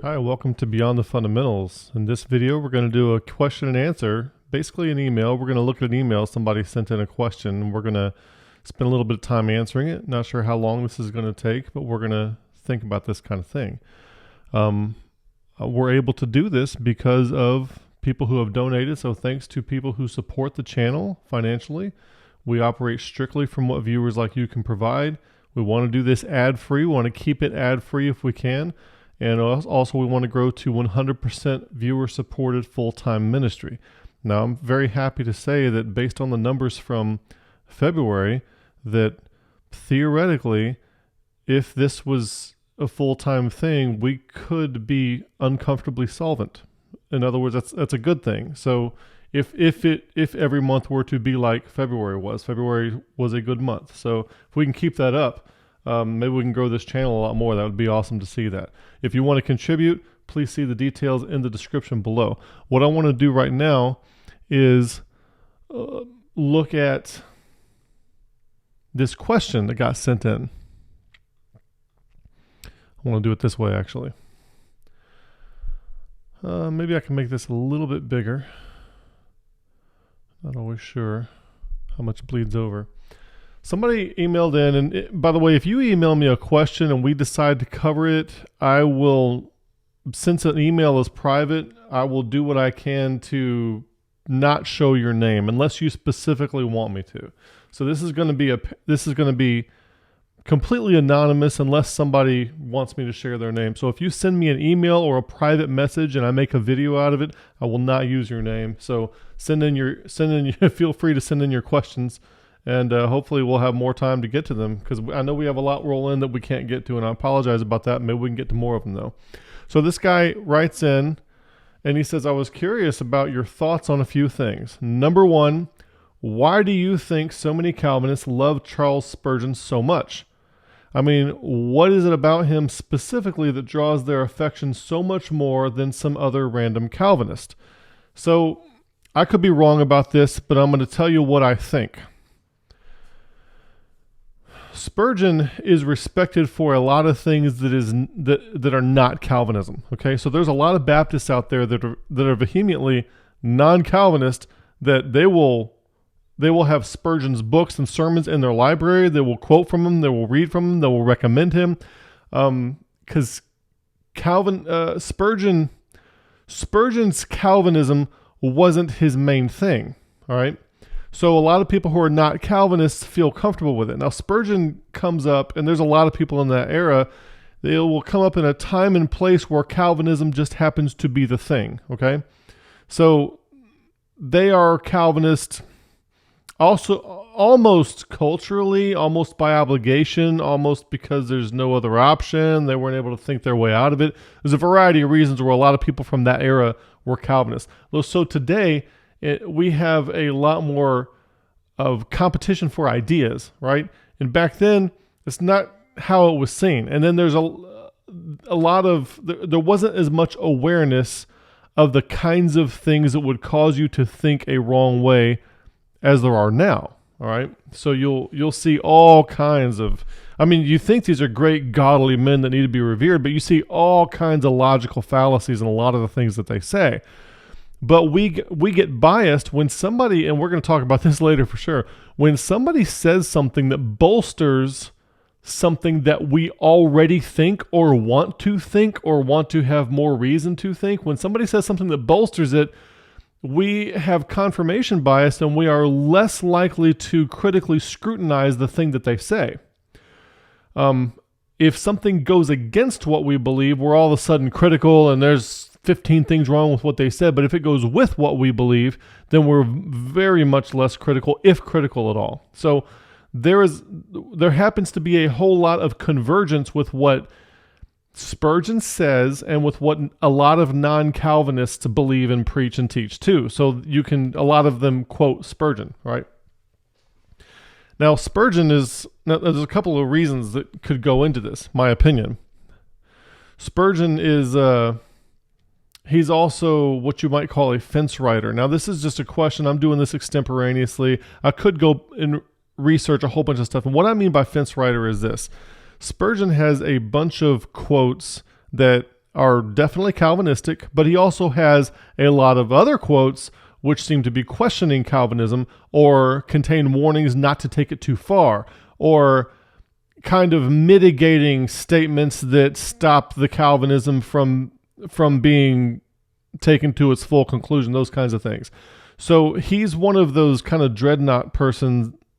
Hi, welcome to Beyond the Fundamentals. In this video, we're going to do a question and answer, basically an email. We're going to look at an email. Somebody sent in a question. We're going to spend a little bit of time answering it. Not sure how long this is going to take, but we're going to think about this kind of thing. We're able to do this because of people who have donated. So thanks to people who support the channel financially. We operate strictly from what viewers like you can provide. We want to do this ad-free. We want to keep it ad-free if we can. And also we want to grow to 100% viewer-supported full-time ministry. Now, I'm very happy to say that based on the numbers from February, that theoretically, if this was a full-time thing, we could be uncomfortably solvent. In other words, that's a good thing. So if every month were to be like February was a good month. So if we can keep that up, maybe we can grow this channel a lot more. That would be awesome to see that. If you want to contribute, please see the details in the description below. What I want to do right now is look at this question that got sent in. I want to do it this way, actually. Maybe I can make this a little bit bigger. Not always sure how much bleeds over. Somebody emailed in, and by the way, if you email me a question and we decide to cover it, I will, since an email is private, I will do what I can to not show your name unless you specifically want me to. So this is going to be completely anonymous unless somebody wants me to share their name. So if you send me an email or a private message and I make a video out of it, I will not use your name. So feel free to send in your questions. And hopefully we'll have more time to get to them because I know we have a lot roll in that we can't get to, and I apologize about that. Maybe we can get to more of them, though. So this guy writes in, and he says, I was curious about your thoughts on a few things. Number one, why do you think so many Calvinists love Charles Spurgeon so much? I mean, what is it about him specifically that draws their affection so much more than some other random Calvinist? So I could be wrong about this, but I'm going to tell you what I think. Spurgeon is respected for a lot of things that are not Calvinism. Okay, so there's a lot of Baptists out there that are vehemently non-Calvinist that they will have Spurgeon's books and sermons in their library. They will quote from him. They will read from him. They will recommend him because Spurgeon's Calvinism wasn't his main thing. All right. So a lot of people who are not Calvinists feel comfortable with it. Now, Spurgeon comes up, and there's a lot of people in that era, they will come up in a time and place where Calvinism just happens to be the thing, okay? So they are Calvinist also almost culturally, almost by obligation, almost because there's no other option. They weren't able to think their way out of it. There's a variety of reasons where a lot of people from that era were Calvinists. So today, we have a lot more of competition for ideas, right? And back then, it's not how it was seen. And then there's a lot of, there wasn't as much awareness of the kinds of things that would cause you to think a wrong way as there are now, all right? So you'll see all kinds of, I mean, you think these are great godly men that need to be revered, but you see all kinds of logical fallacies in a lot of the things that they say. But we get biased when somebody, and we're going to talk about this later for sure, when somebody says something that bolsters something that we already think or want to have more reason to think, when somebody says something that bolsters it, we have confirmation bias and we are less likely to critically scrutinize the thing that they say. If something goes against what we believe, we're all of a sudden critical and there's 15 things wrong with what they said. But if it goes with what we believe, then we're very much less critical, if critical at all. So there happens to be a whole lot of convergence with what Spurgeon says and with what a lot of non-Calvinists believe and preach and teach too. So a lot of them quote Spurgeon, right? Now there's a couple of reasons that could go into this, my opinion. Spurgeon is, he's also what you might call a fence rider. Now, this is just a question. I'm doing this extemporaneously. I could go and research a whole bunch of stuff. And what I mean by fence rider is this. Spurgeon has a bunch of quotes that are definitely Calvinistic, but he also has a lot of other quotes which seem to be questioning Calvinism or contain warnings not to take it too far, or kind of mitigating statements that stop the Calvinism from being taken to its full conclusion, those kinds of things. So he's one of those kind of dreadnought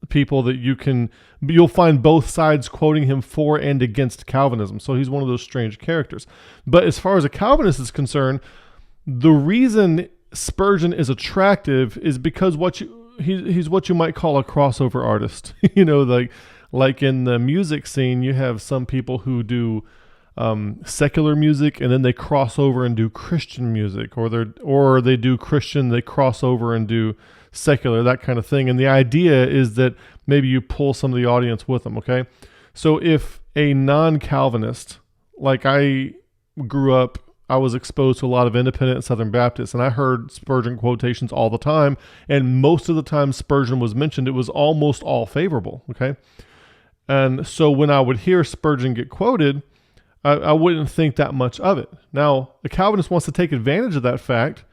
people that you'll find both sides quoting him for and against Calvinism. So he's one of those strange characters. But as far as a Calvinist is concerned, the reason Spurgeon is attractive is because he's what you might call a crossover artist. Like in the music scene, you have some people who do secular music, and then they cross over and do Christian music, or they do Christian, they cross over and do secular, that kind of thing. And the idea is that maybe you pull some of the audience with them. Okay, so if a non-Calvinist, like I grew up, I was exposed to a lot of independent and Southern Baptists, and I heard Spurgeon quotations all the time, and most of the time Spurgeon was mentioned, it was almost all favorable. Okay. And so when I would hear Spurgeon get quoted, I wouldn't think that much of it. Now, the Calvinist wants to take advantage of that fact,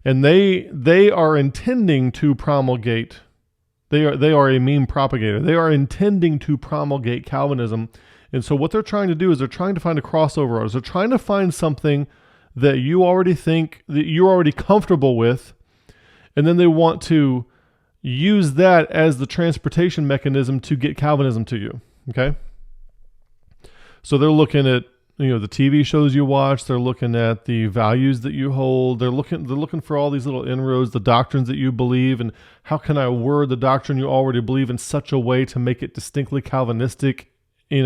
and they are intending to promulgate. They are a meme propagator. They are intending to promulgate Calvinism, and so what they're trying to do is they're trying to find a crossover artist. They're trying to find something that you already think, that you're already comfortable with, and then they want to use that as the transportation mechanism to get Calvinism to you. Okay? So they're looking at, the TV shows you watch, they're looking at the values that you hold, they're looking for all these little inroads, the doctrines that you believe, and how can I word the doctrine you already believe in such a way to make it distinctly Calvinistic, in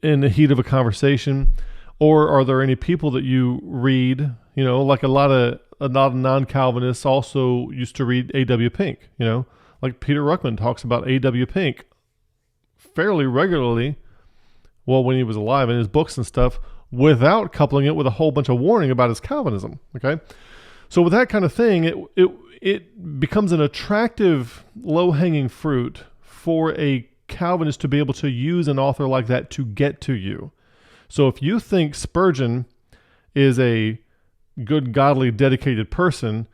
the heat of a conversation. Or are there any people that you read, like a lot of non-Calvinists also used to read A.W. Pink, like Peter Ruckman talks about A.W. Pink fairly regularly, well, when he was alive, in his books and stuff, without coupling it with a whole bunch of warning about his Calvinism. Okay, so with that kind of thing, it becomes an attractive, low-hanging fruit for a Calvinist to be able to use an author like that to get to you. So if you think Spurgeon is a good, godly, dedicated person,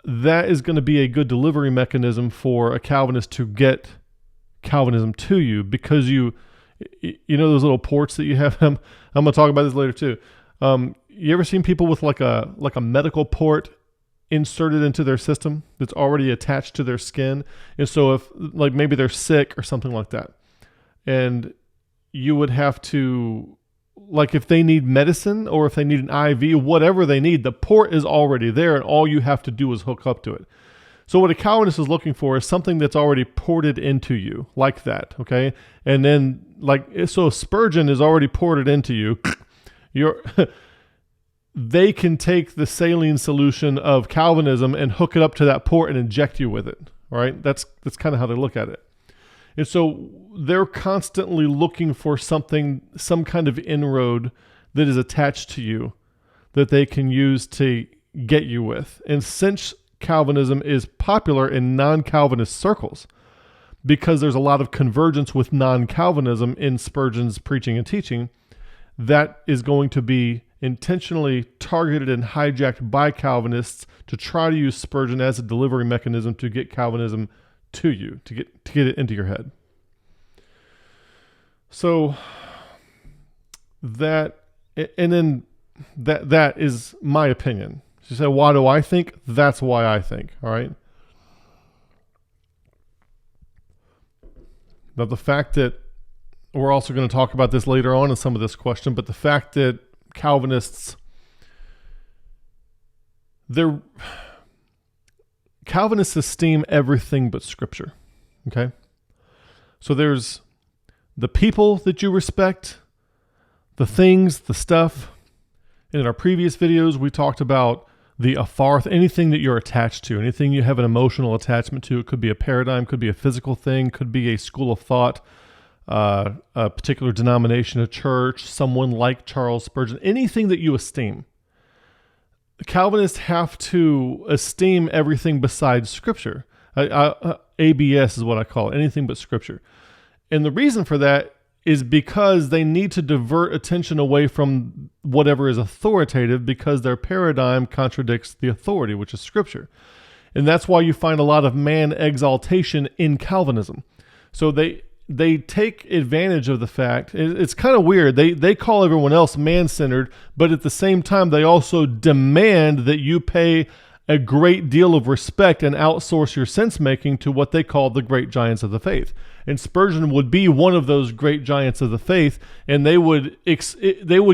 that is going to be a good delivery mechanism for a Calvinist to get Calvinism to you, because you those little ports that you have. I'm going to talk about this later too. You ever seen people with like a medical port inserted into their system that's already attached to their skin? And so if like maybe they're sick or something like that, and you would have to, like if they need medicine or if they need an IV, whatever they need, the port is already there and all you have to do is hook up to it. So what a Calvinist is looking for is something that's already ported into you like that, okay? And then so Spurgeon is already ported into you. They can take the saline solution of Calvinism and hook it up to that port and inject you with it, all right? That's kind of how they look at it. And so they're constantly looking for some kind of inroad that is attached to you that they can use to get you with. And since Calvinism is popular in non-Calvinist circles, because there's a lot of convergence with non-Calvinism in Spurgeon's preaching and teaching, that is going to be intentionally targeted and hijacked by Calvinists to try to use Spurgeon as a delivery mechanism to get Calvinism to you, to get it into your head. So that is my opinion. She said, why do I think? That's why I think, all right? Now, the fact that, we're also going to talk about this later on in some of this question, but the fact that Calvinists esteem everything but Scripture, okay? So there's the people that you respect, the things, the stuff. In our previous videos, we talked about the afarth, anything that you're attached to, anything you have an emotional attachment to. It could be a paradigm, could be a physical thing, could be a school of thought, a particular denomination, a church, someone like Charles Spurgeon, anything that you esteem. Calvinists have to esteem everything besides Scripture. ABS is what I call it, anything but Scripture. And the reason for that is because they need to divert attention away from whatever is authoritative because their paradigm contradicts the authority, which is Scripture. And that's why you find a lot of man exaltation in Calvinism. So they take advantage of the fact, it's kind of weird, they call everyone else man-centered, but at the same time they also demand that you pay a great deal of respect and outsource your sense-making to what they call the great giants of the faith. And Spurgeon would be one of those great giants of the faith, and they would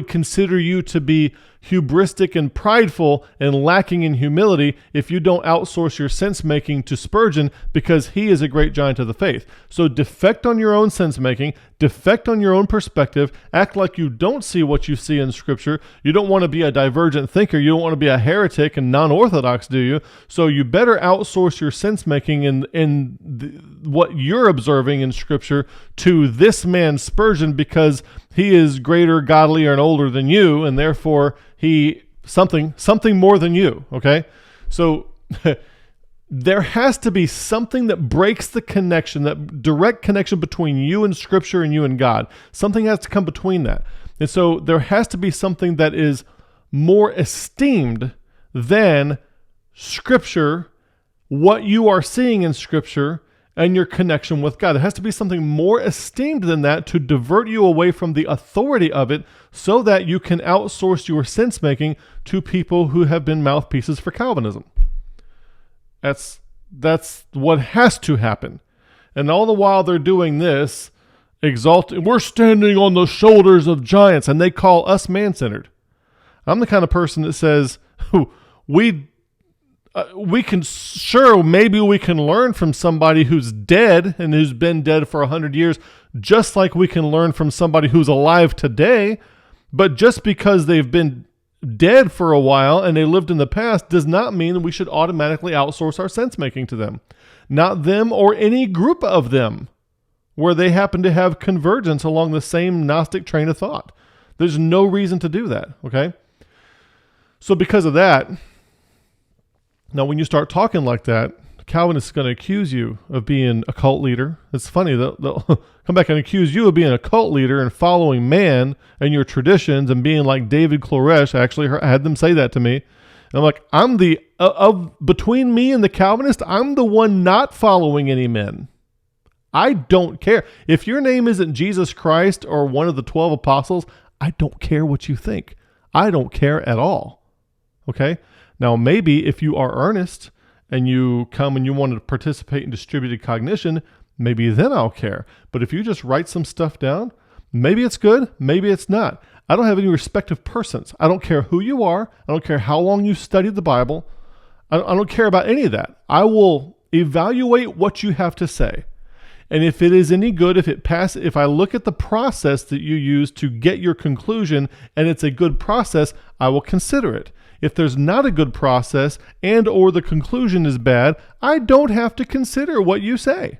consider you to be hubristic and prideful and lacking in humility if you don't outsource your sense-making to Spurgeon, because he is a great giant of the faith. So defect on your own sense-making, defect on your own perspective, act like you don't see what you see in Scripture. You don't want to be a divergent thinker. You don't want to be a heretic and non-orthodox, do you? So you better outsource your sense-making in what you're observing in Scripture to this man Spurgeon, because he is greater, godlier, and older than you, and therefore he something more than you, okay? So there has to be something that breaks the connection, that direct connection between you and Scripture and you and God. Something has to come between that. And so there has to be something that is more esteemed than Scripture, what you are seeing in Scripture, and your connection with God. There has to be something more esteemed than that to divert you away from the authority of it so that you can outsource your sense-making to people who have been mouthpieces for Calvinism. That's what has to happen. And all the while they're doing this, exalting, we're standing on the shoulders of giants, and they call us man-centered. I'm the kind of person that says, maybe we can learn from somebody who's dead and who's been dead for 100 years, just like we can learn from somebody who's alive today. But just because they've been dead for a while and they lived in the past does not mean that we should automatically outsource our sense-making to them. Not them or any group of them where they happen to have convergence along the same Gnostic train of thought. There's no reason to do that, okay? So because of that, now, when you start talking like that, Calvinists are going to accuse you of being a cult leader. It's funny, they'll come back and accuse you of being a cult leader and following man and your traditions and being like David Koresh. I had them say that to me. And I'm like, between me and the Calvinist, I'm the one not following any men. I don't care. If your name isn't Jesus Christ or one of the 12 apostles, I don't care what you think. I don't care at all. Okay? Now, maybe if you are earnest and you come and you want to participate in distributed cognition, maybe then I'll care. But if you just write some stuff down, maybe it's good, maybe it's not. I don't have any respect of persons. I don't care who you are. I don't care how long you studied the Bible. I don't care about any of that. I will evaluate what you have to say. And if it is any good, if I look at the process that you use to get your conclusion and it's a good process, I will consider it. If there's not a good process and or the conclusion is bad, I don't have to consider what you say.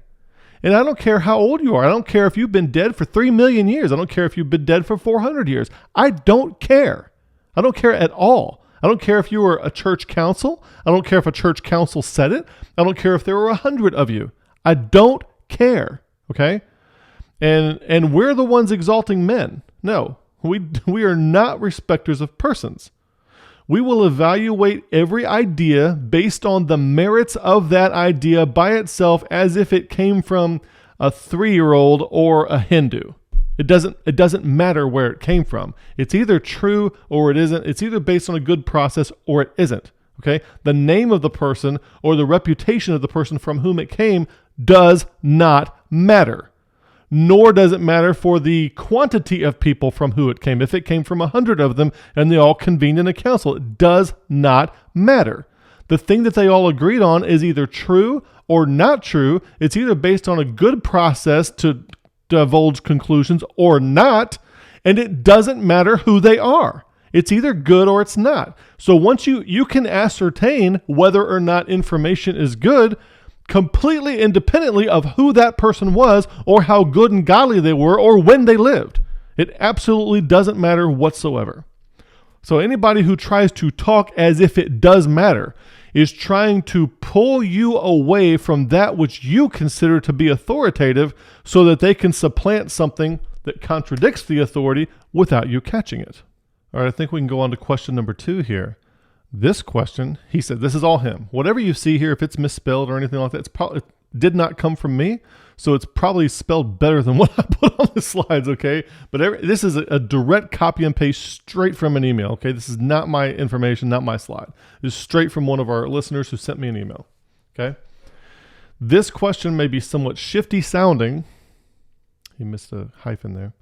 And I don't care how old you are. I don't care if you've been dead for 3 million years. I don't care if you've been dead for 400 years. I don't care. I don't care at all. I don't care if you were a church council. I don't care if a church council said it. I don't care if there were 100 of you. I don't care. Okay? And we're the ones exalting men. No, we are not respecters of persons. We will evaluate every idea based on the merits of that idea by itself as if it came from a 3-year-old or a Hindu. It doesn't matter where it came from. It's either true or it isn't. It's either based on a good process or it isn't. Okay? The name of the person or the reputation of the person from whom it came does not matter. Nor does it matter for the quantity of people from who it came. If it came from 100 of them and they all convened in a council, it does not matter. The thing that they all agreed on is either true or not true. It's either based on a good process to divulge conclusions or not, and it doesn't matter who they are. It's either good or it's not. So once you can ascertain whether or not information is good completely independently of who that person was or how good and godly they were or when they lived. It absolutely doesn't matter whatsoever. So anybody who tries to talk as if it does matter is trying to pull you away from that which you consider to be authoritative so that they can supplant something that contradicts the authority without you catching it. All right, I think we can go on to question number 2 here. This question, he said, this is all him. Whatever you see here, if it's misspelled or anything like that, it did not come from me, so it's probably spelled better than what I put on the slides, okay? But this is a direct copy and paste straight from an email, okay? This is not my information, not my slide. This is straight from one of our listeners who sent me an email, okay? This question may be somewhat shifty sounding. He missed a hyphen there.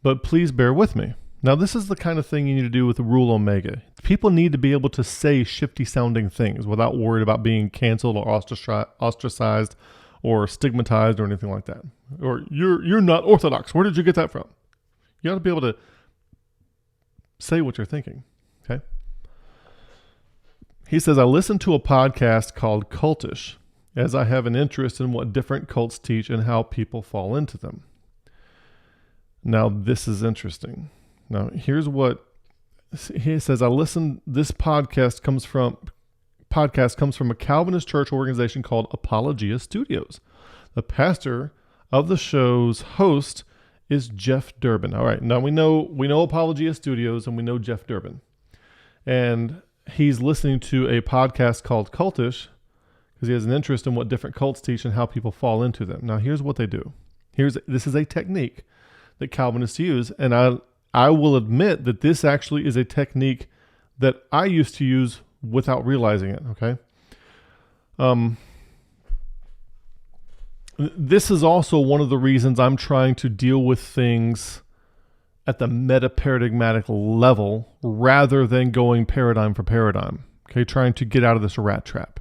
But please bear with me. Now, this is the kind of thing you need to do with the Rule Omega. People need to be able to say shifty sounding things without worried about being canceled or ostracized or stigmatized or anything like that. Or you're not orthodox. Where did you get that from? You ought to be able to say what you're thinking. Okay. He says, I listened to a podcast called Cultish, as I have an interest in what different cults teach and how people fall into them. Now, this is interesting. Now, here's what he says. This podcast comes from a Calvinist church organization called Apologia Studios. The pastor of the show's host is Jeff Durbin. All right, now we know Apologia Studios and we know Jeff Durbin. And he's listening to a podcast called Cultish because he has an interest in what different cults teach and how people fall into them. Now, here's what they do. This is a technique that Calvinists use, and I will admit that this actually is a technique that I used to use without realizing it, okay? This is also one of the reasons I'm trying to deal with things at the meta-paradigmatic level rather than going paradigm for paradigm, okay? Trying to get out of this rat trap.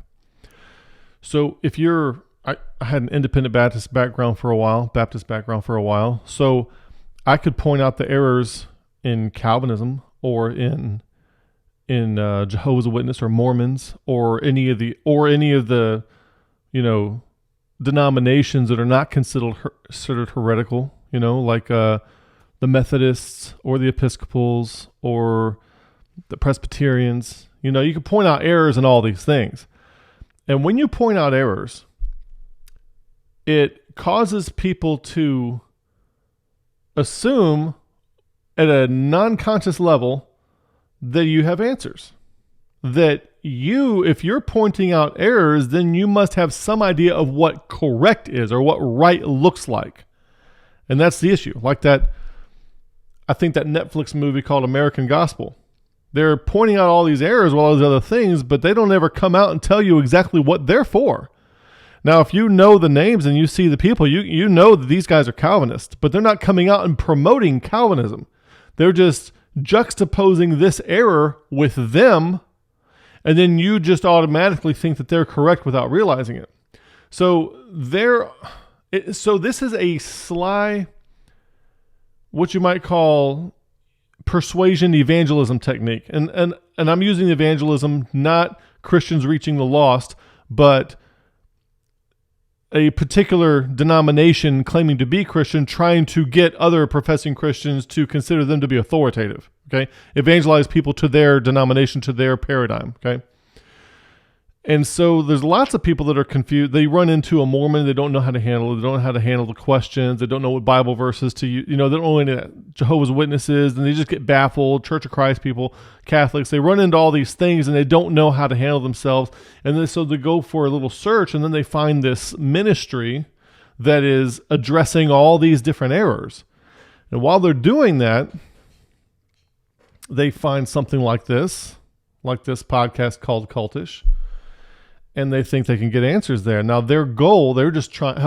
So if I had an independent Baptist background for a while, so I could point out the errors in Calvinism or in Jehovah's Witness or Mormons or any of the denominations that are not considered heretical, like the Methodists or the Episcopals or the Presbyterians. You can point out errors in all these things. And when you point out errors, it causes people to assume at a non-conscious level that you have answers. That if you're pointing out errors, then you must have some idea of what correct is or what right looks like. And that's the issue. Like I think that Netflix movie called American Gospel. They're pointing out all these errors, well as other things, but they don't ever come out and tell you exactly what they're for. Now, if you know the names and you see the people, you know that these guys are Calvinists, but they're not coming out and promoting Calvinism. They're just juxtaposing this error with them, and then you just automatically think that they're correct without realizing it. So this is a sly, what you might call persuasion evangelism technique. And I'm using evangelism, not Christians reaching the lost, but a particular denomination claiming to be Christian trying to get other professing Christians to consider them to be authoritative, okay? Evangelize people to their denomination, to their paradigm, okay? And so there's lots of people that are confused. They run into a Mormon, they don't know how to handle it, they don't know how to handle the questions, they don't know what Bible verses to use, they don't know any Jehovah's Witnesses, and they just get baffled. Church of Christ people, Catholics, they run into all these things and they don't know how to handle themselves. And then so they go for a little search and then they find this ministry that is addressing all these different errors. And while they're doing that, they find something like this podcast called Cultish. And they think they can get answers there. Now, their goal, they're just trying,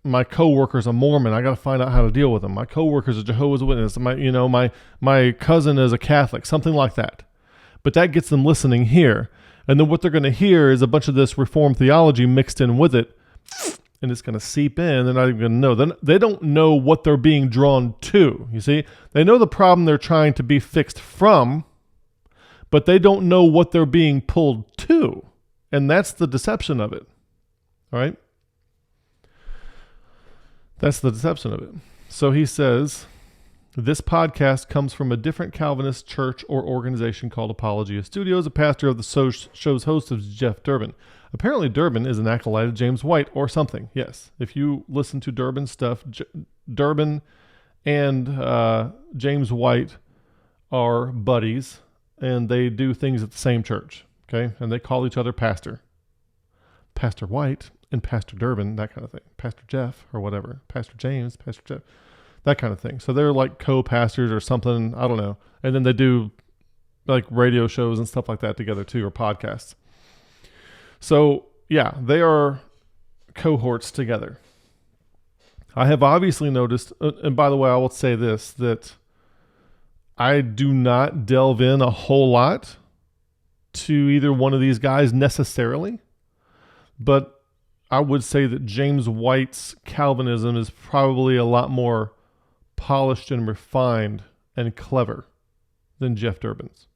my coworker's a Mormon. I got to find out how to deal with them. My coworker's a Jehovah's Witness. My cousin is a Catholic, something like that. But that gets them listening here. And then what they're going to hear is a bunch of this Reformed theology mixed in with it. And it's going to seep in. They're not even going to know. Then they don't know what they're being drawn to. You see? They know the problem they're trying to be fixed from, but they don't know what they're being pulled to. And that's the deception of it. All right? That's the deception of it. So he says, this podcast comes from a different Calvinist church or organization called Apologia Studios. The pastor of the show's host is Jeff Durbin. Apparently Durbin is an acolyte of James White or something. Yes. If you listen to Durbin's stuff, Durbin and James White are buddies, and they do things at the same church, okay? And they call each other pastor. Pastor White and Pastor Durbin, that kind of thing. Pastor Jeff or whatever. Pastor James, Pastor Jeff, that kind of thing. So they're like co-pastors or something, I don't know. And then they do like radio shows and stuff like that together too, or podcasts. So yeah, they are cohorts together. I have obviously noticed, and by the way, I will say this, that I do not delve in a whole lot to either one of these guys necessarily, but I would say that James White's Calvinism is probably a lot more polished and refined and clever than Jeff Durbin's.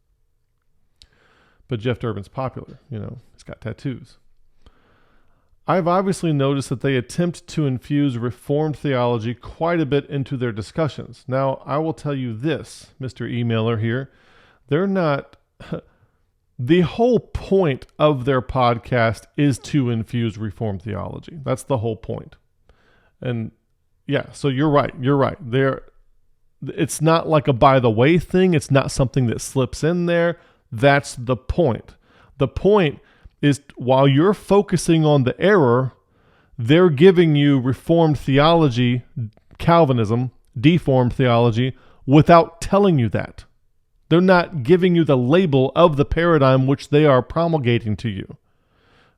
But Jeff Durbin's popular, he's got tattoos. I've obviously noticed that they attempt to infuse Reformed theology quite a bit into their discussions. Now, I will tell you this, Mr. Emailer here, they're not... The whole point of their podcast is to infuse Reformed theology. That's the whole point. And yeah, so you're right. It's not like a by the way thing. It's not something that slips in there. That's the point. The point is, while you're focusing on the error, they're giving you Reformed theology, Calvinism, deformed theology, without telling you that. They're not giving you the label of the paradigm which they are promulgating to you.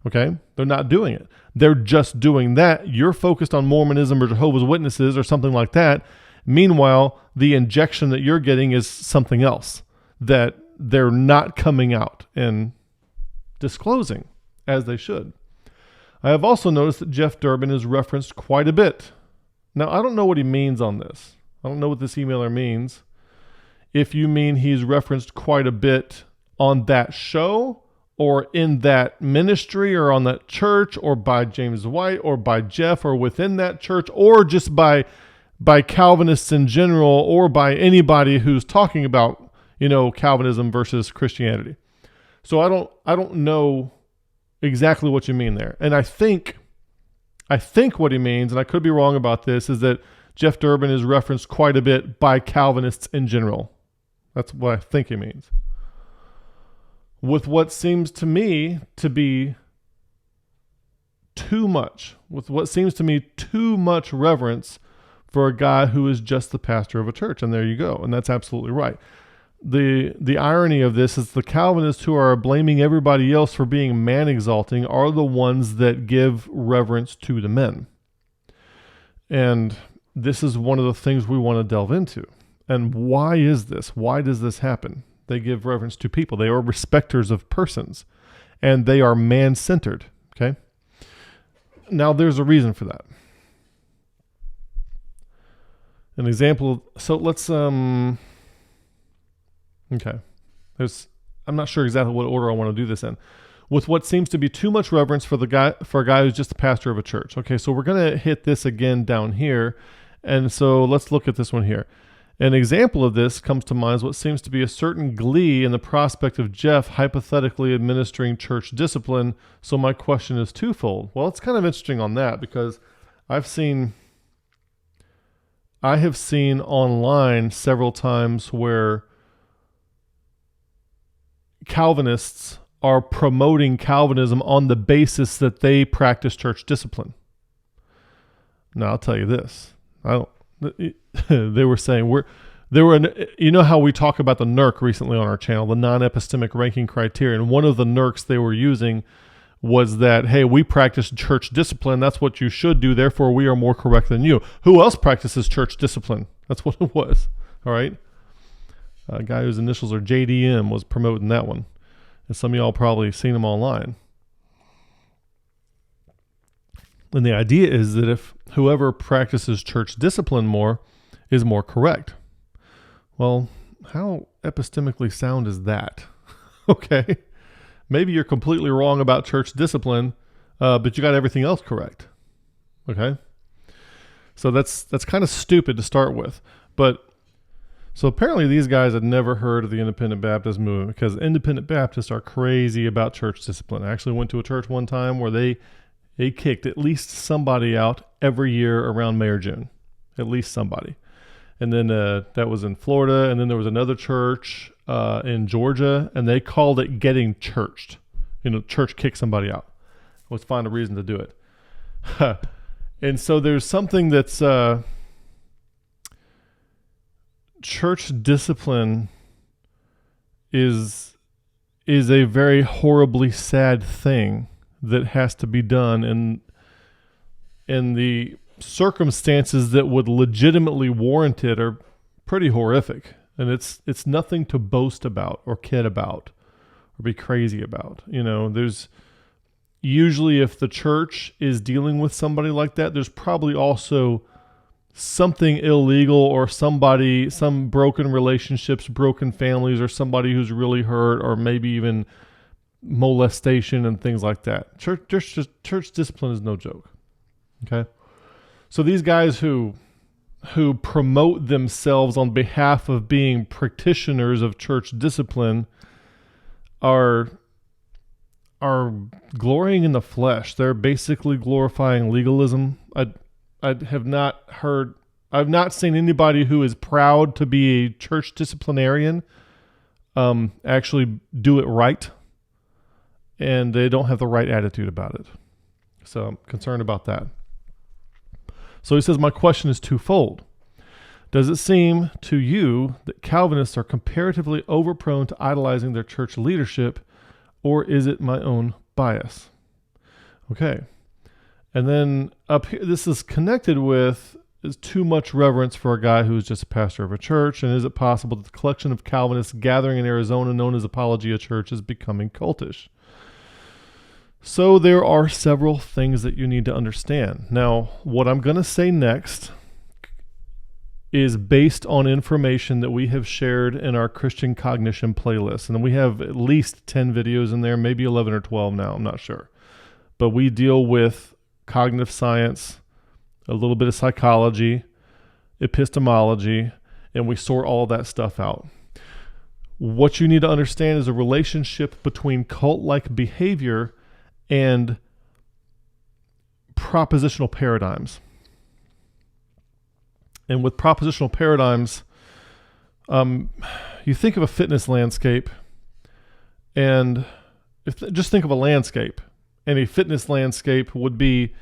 Okay? They're not doing it. They're just doing that. You're focused on Mormonism or Jehovah's Witnesses or something like that. Meanwhile, the injection that you're getting is something else that they're not coming out and disclosing as they should. I have also noticed that Jeff Durbin is referenced quite a bit. Now, I don't know what he means on this. I don't know what this emailer means. If you mean he's referenced quite a bit on that show or in that ministry or on that church or by James White or by Jeff or within that church or just by Calvinists in general or by anybody who's talking about, Calvinism versus Christianity. So I don't know exactly what you mean there. And I think what he means, and I could be wrong about this, is that Jeff Durbin is referenced quite a bit by Calvinists in general. That's what I think he means. With what seems to me to be too much reverence for a guy who is just the pastor of a church. And there you go. And that's absolutely right. The irony of this is the Calvinists who are blaming everybody else for being man-exalting are the ones that give reverence to the men. And this is one of the things we want to delve into. And why is this? Why does this happen? They give reverence to people. They are respecters of persons. And they are man-centered. Okay? Now, there's a reason for that. An example, so let's... Okay. I'm not sure exactly what order I want to do this in. With what seems to be too much reverence for a guy who's just the pastor of a church. Okay, so we're going to hit this again down here. And so let's look at this one here. An example of this comes to mind is what seems to be a certain glee in the prospect of Jeff hypothetically administering church discipline. So my question is twofold. Well, it's kind of interesting on that because I have seen online several times where Calvinists are promoting Calvinism on the basis that they practice church discipline. Now, I'll tell you this. They were saying you know how we talk about the NERC recently on our channel, the non-epistemic ranking criterion. One of the NERCs they were using was that, hey, we practice church discipline. That's what you should do. Therefore, we are more correct than you. Who else practices church discipline? That's what it was. All right. A guy whose initials are JDM was promoting that one. And some of y'all probably seen him online. And the idea is that if whoever practices church discipline more is more correct. Well, how epistemically sound is that? Okay. Maybe you're completely wrong about church discipline, but you got everything else correct. Okay. So that's kind of stupid to start with. So apparently these guys had never heard of the Independent Baptist movement because Independent Baptists are crazy about church discipline. I actually went to a church one time where they kicked at least somebody out every year around May or June. At least somebody. And then that was in Florida. And then there was another church in Georgia, and they called it getting churched. Church kick somebody out. Let's find a reason to do it. And so there's something that's church discipline is a very horribly sad thing that has to be done, and the circumstances that would legitimately warrant it are pretty horrific. And it's nothing to boast about or kid about or be crazy about. There's usually, if the church is dealing with somebody like that, there's probably also something illegal or some broken relationships, broken families, or somebody who's really hurt, or maybe even molestation and things like that. Church discipline is no joke. Okay? So these guys who promote themselves on behalf of being practitioners of church discipline are glorying in the flesh. They're basically glorifying legalism. I've not seen anybody who is proud to be a church disciplinarian actually do it right, and they don't have the right attitude about it. So I'm concerned about that. So he says, my question is twofold. Does it seem to you that Calvinists are comparatively overprone to idolizing their church leadership, or is it my own bias? Okay. And then up here, this is connected with, is too much reverence for a guy who's just a pastor of a church, and is it possible that the collection of Calvinists gathering in Arizona known as Apologia Church is becoming cultish? So there are several things that you need to understand. Now, what I'm going to say next is based on information that we have shared in our Christian Cognition playlist. And we have at least 10 videos in there, maybe 11 or 12 now, I'm not sure. But we deal with cognitive science, a little bit of psychology, epistemology, and we sort all that stuff out. What you need to understand is a relationship between cult-like behavior and propositional paradigms. And with propositional paradigms, you think of a fitness landscape, and just think of a landscape, and a fitness landscape would be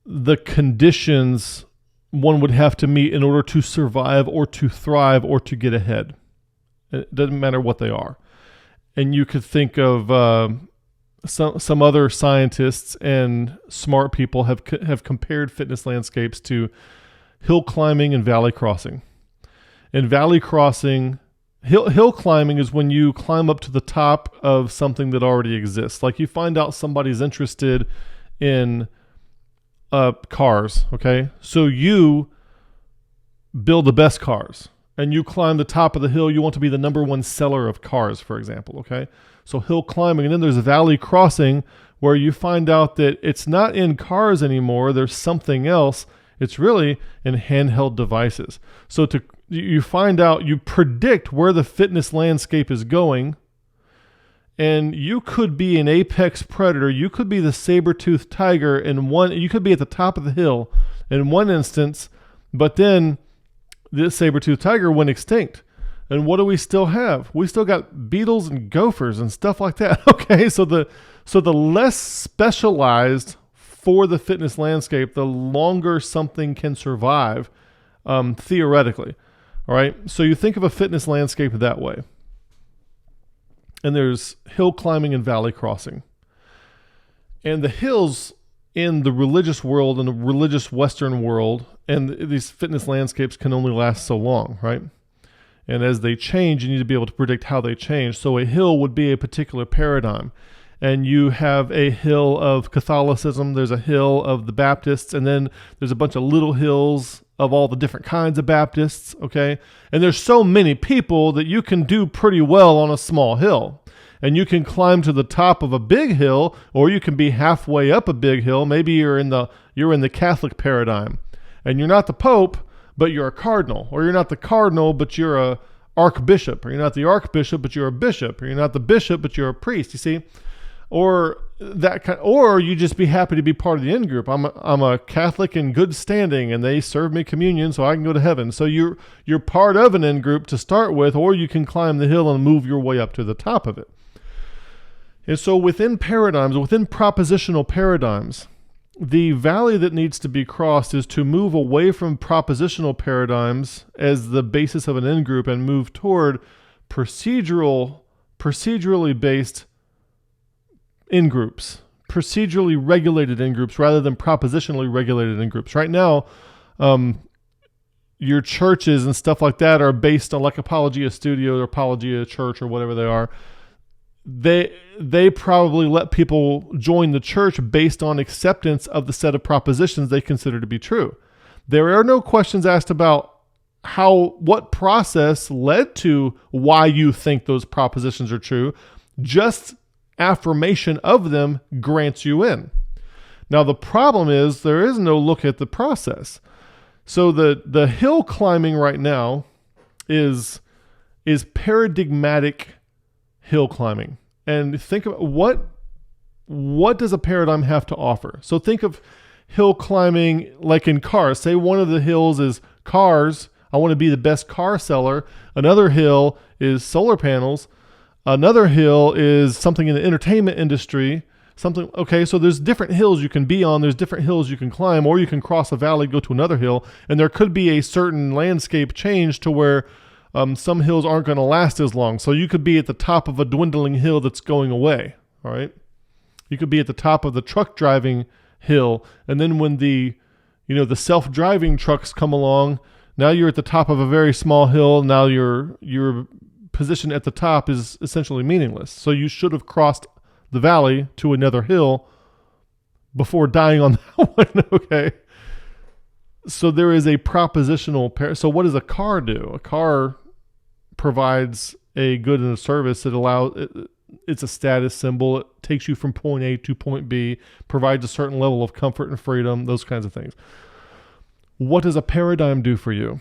the conditions one would have to meet in order to survive or to thrive or to get ahead. It doesn't matter what they are. And you could think of some other scientists and smart people have compared fitness landscapes to hill climbing and valley crossing. And valley crossing, hill climbing is when you climb up to the top of something that already exists. Like you find out somebody's interested in cars, okay? So you build the best cars and you climb the top of the hill. You want to be the number one seller of cars, for example, okay? So hill climbing. And then there's valley crossing, where you find out that it's not in cars anymore. There's something else. It's really in handheld devices. So you find out, you predict where the fitness landscape is going, and you could be an apex predator. You could be the saber-toothed tiger you could be at the top of the hill in one instance, but then this saber-toothed tiger went extinct. And what do we still have? We still got beetles and gophers and stuff like that. Okay, so the less specialized for the fitness landscape, the longer something can survive, theoretically. All right, so you think of a fitness landscape that way. And there's hill climbing and valley crossing. And the hills in the religious world and the religious Western world, and these fitness landscapes can only last so long, right? And as they change, you need to be able to predict how they change. So a hill would be a particular paradigm. And you have a hill of Catholicism, there's a hill of the Baptists, and then there's a bunch of little hills of all the different kinds of Baptists, okay? And there's so many people that you can do pretty well on a small hill. And you can climb to the top of a big hill, or you can be halfway up a big hill. Maybe you're in the Catholic paradigm. And you're not the Pope, but you're a cardinal. Or you're not the cardinal, but you're a archbishop. Or you're not the archbishop, but you're a bishop. Or you're not the bishop, but you're a priest, you see? Or or you just be happy to be part of the in group. I'm a Catholic in good standing, and they serve me communion, so I can go to heaven. So you're part of an in group to start with, or you can climb the hill and move your way up to the top of it. And so within propositional paradigms, the valley that needs to be crossed is to move away from propositional paradigms as the basis of an in group and move toward procedurally based in groups, procedurally regulated in groups rather than propositionally regulated in groups. Right now, your churches and stuff like that are based on like Apologia Studio or Apologia Church or whatever they are. They probably let people join the church based on acceptance of the set of propositions they consider to be true. There are no questions asked about what process led to why you think those propositions are true. Just affirmation of them grants you in. Now the problem is there is no look at the process. So the hill climbing right now is paradigmatic hill climbing. And think about what does a paradigm have to offer? So think of hill climbing like in cars. Say one of the hills is cars. I want to be the best car seller. Another hill is solar panels. Another hill is something in the entertainment industry. Okay, so there's different hills you can be on. There's different hills you can climb, or you can cross a valley, go to another hill. And there could be a certain landscape change to where some hills aren't going to last as long. So you could be at the top of a dwindling hill that's going away. All right. You could be at the top of the truck driving hill. And then when the self-driving trucks come along, now you're at the top of a very small hill. Now your position at the top is essentially meaningless. So you should have crossed the valley to another hill before dying on that one. Okay. So there is a propositional pair. So what does a car do? A car provides a good and a service that it's a status symbol. It takes you from point A to point B, provides a certain level of comfort and freedom, those kinds of things. What does a paradigm do for you?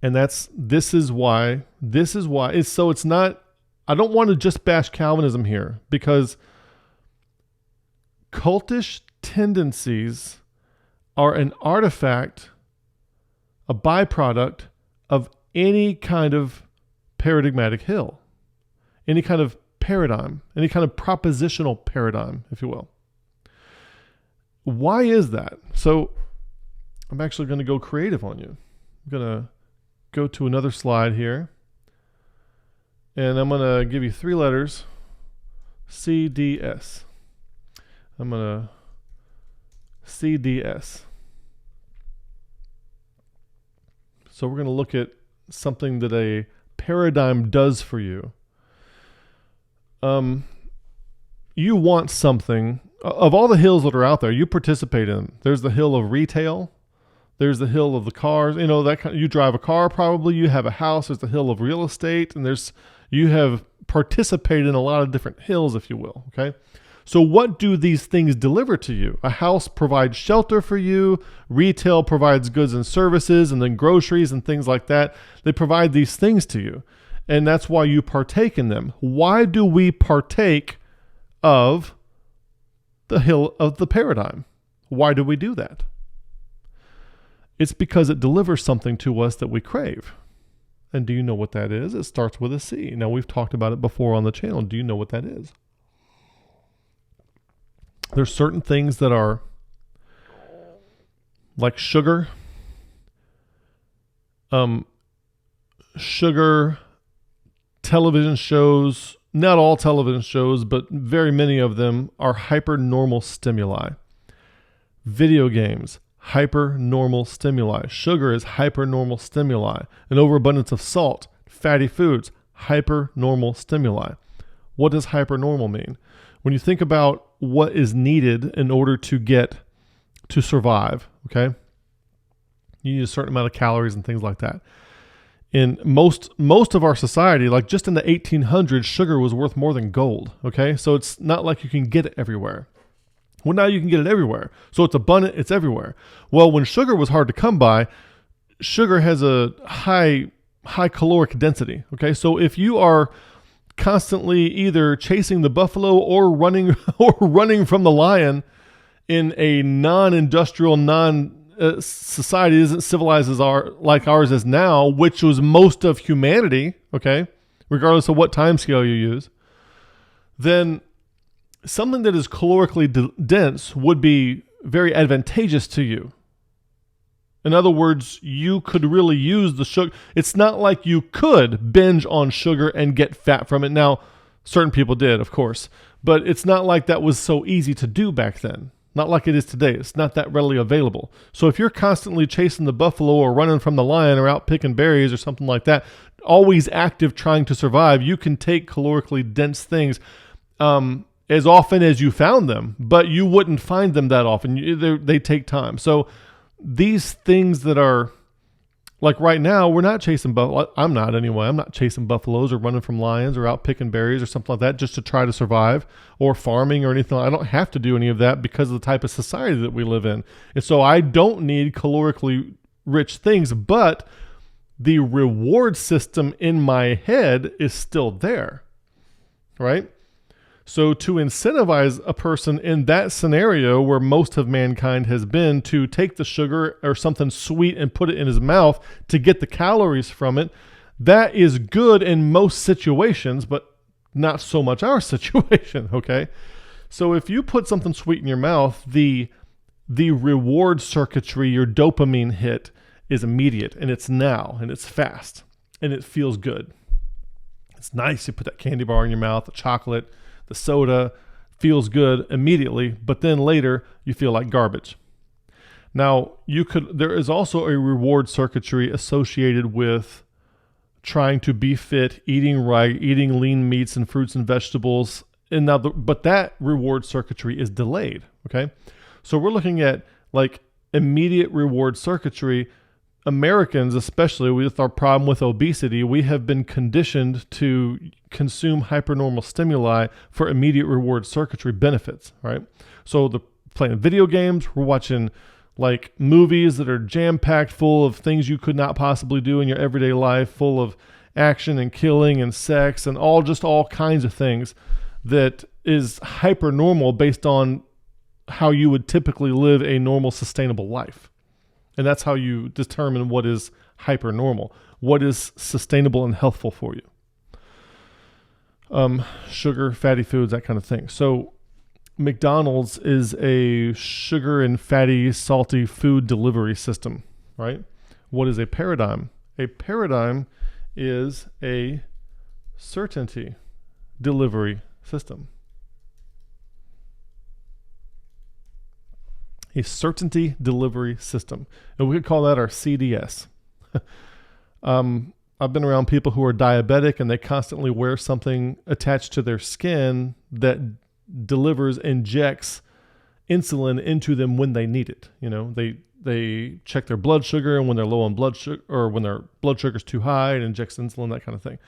And this is why it's not, I don't want to just bash Calvinism here, because cultish tendencies are an artifact, a byproduct of any kind of paradigmatic hill, any kind of paradigm, any kind of propositional paradigm, if you will. Why is that? So I'm actually going to go creative on you. I'm going to go to another slide here, and I'm going to give you 3 letters, CDS. I'm going to CDS. So we're going to look at something that a paradigm does for you. You want something. Of all the hills that are out there, you participate in. There's the hill of retail. There's the hill of the cars. You drive a car probably. You have a house. There's the hill of real estate. And you have participated in a lot of different hills, if you will. Okay. So what do these things deliver to you? A house provides shelter for you. Retail provides goods and services, and then groceries and things like that. They provide these things to you. And that's why you partake in them. Why do we partake of the hill of the paradigm? Why do we do that? It's because it delivers something to us that we crave. And do you know what that is? It starts with a C. Now, we've talked about it before on the channel. Do you know what that is? There's certain things that are like sugar. Sugar, television shows, not all television shows, but very many of them are hypernormal stimuli. Video games, hypernormal stimuli. Sugar is hypernormal stimuli. An overabundance of salt, fatty foods, hypernormal stimuli. What does hypernormal mean? When you think about what is needed in order to survive, okay? You need a certain amount of calories and things like that. In most of our society, like just in the 1800s, sugar was worth more than gold, okay? So it's not like you can get it everywhere. Well, now you can get it everywhere. So it's abundant, it's everywhere. Well, when sugar was hard to come by, sugar has a high caloric density, okay? So if you are constantly either chasing the buffalo or running or running from the lion in a non-industrial, society isn't civilized as like ours is now, which was most of humanity, okay, regardless of what time scale you use, then something that is calorically dense would be very advantageous to you. In other words, you could really use the sugar. It's not like you could binge on sugar and get fat from it. Now, certain people did, of course, but it's not like that was so easy to do back then. Not like it is today. It's not that readily available. So if you're constantly chasing the buffalo or running from the lion or out picking berries or something like that, always active trying to survive, you can take calorically dense things as often as you found them, but you wouldn't find them that often. They take time. So these things that are like right now, we're not chasing buffalo. I'm not anyway. I'm not chasing buffaloes or running from lions or out picking berries or something like that just to try to survive, or farming or anything. I don't have to do any of that because of the type of society that we live in. And so I don't need calorically rich things, but the reward system in my head is still there, right? So to incentivize a person in that scenario where most of mankind has been to take the sugar or something sweet and put it in his mouth to get the calories from it, that is good in most situations, but not so much our situation, okay? So if you put something sweet in your mouth, the reward circuitry, your dopamine hit, is immediate, and it's now, and it's fast, and it feels good. It's nice. You put that candy bar in your mouth, the chocolate, the soda, feels good immediately, but then later you feel like garbage. Now, there is also a reward circuitry associated with trying to be fit, eating right, eating lean meats and fruits and vegetables. But that reward circuitry is delayed, okay? So we're looking at like immediate reward circuitry. Americans, especially with our problem with obesity, we have been conditioned to consume hypernormal stimuli for immediate reward circuitry benefits, right? So playing video games, we're watching like movies that are jam-packed full of things you could not possibly do in your everyday life, full of action and killing and sex and all kinds of things that is hypernormal based on how you would typically live a normal, sustainable life. And that's how you determine what is hypernormal, what is sustainable and healthful for you. Sugar, fatty foods, that kind of thing. So McDonald's is a sugar and fatty, salty food delivery system, right? What is a paradigm? A paradigm is a certainty delivery system. A certainty delivery system. And we could call that our CDS. I've been around people who are diabetic and they constantly wear something attached to their skin that injects insulin into them when they need it. You know, they check their blood sugar, and when they're low on blood sugar, or when their blood sugar is too high, it injects insulin, that kind of thing.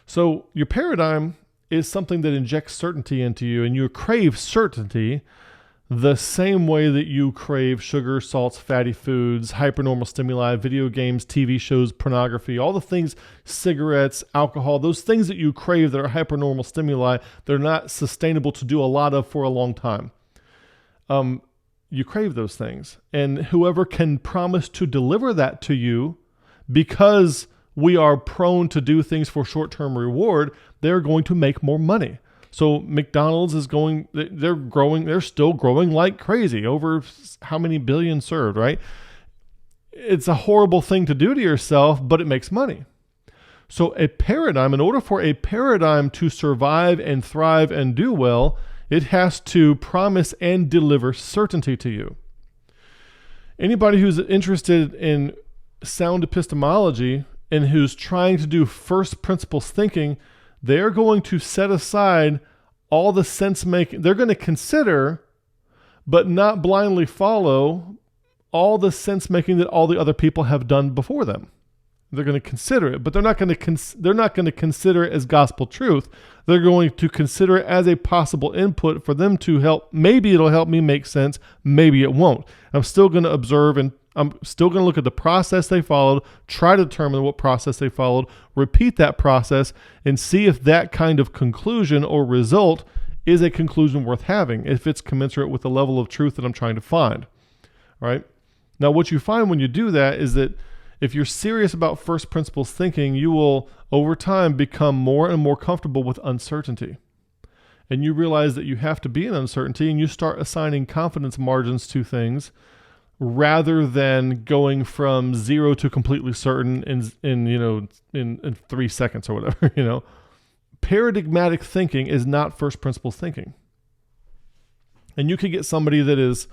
So your paradigm is something that injects certainty into you, and you crave certainty the same way that you crave sugar, salts, fatty foods, hypernormal stimuli, video games, TV shows, pornography, all the things, cigarettes, alcohol, those things that you crave that are hypernormal stimuli, they're not sustainable to do a lot of for a long time. You crave those things. And whoever can promise to deliver that to you, because we are prone to do things for short-term reward, they're going to make more money. So McDonald's they're still growing like crazy, over how many billion served, right? It's a horrible thing to do to yourself, but it makes money. So a paradigm, in order for a paradigm to survive and thrive and do well, it has to promise and deliver certainty to you. Anybody who's interested in sound epistemology and who's trying to do first principles thinking, they're going to set aside all the sense making. They're going to consider, but not blindly follow, all the sense making that all the other people have done before them. They're going to consider it, but they're not going to consider it as gospel truth. They're going to consider it as a possible input for them to help. Maybe it'll help me make sense. Maybe it won't. I'm still going to observe I'm still going to look at the process they followed, try to determine what process they followed, repeat that process, and see if that kind of conclusion or result is a conclusion worth having, if it's commensurate with the level of truth that I'm trying to find. All right? Now, what you find when you do that is that if you're serious about first principles thinking, you will, over time, become more and more comfortable with uncertainty. And you realize that you have to be in uncertainty, and you start assigning confidence margins to things rather than going from 0 to completely certain in 3 seconds or whatever. Paradigmatic thinking is not first principles thinking. And you could get somebody that is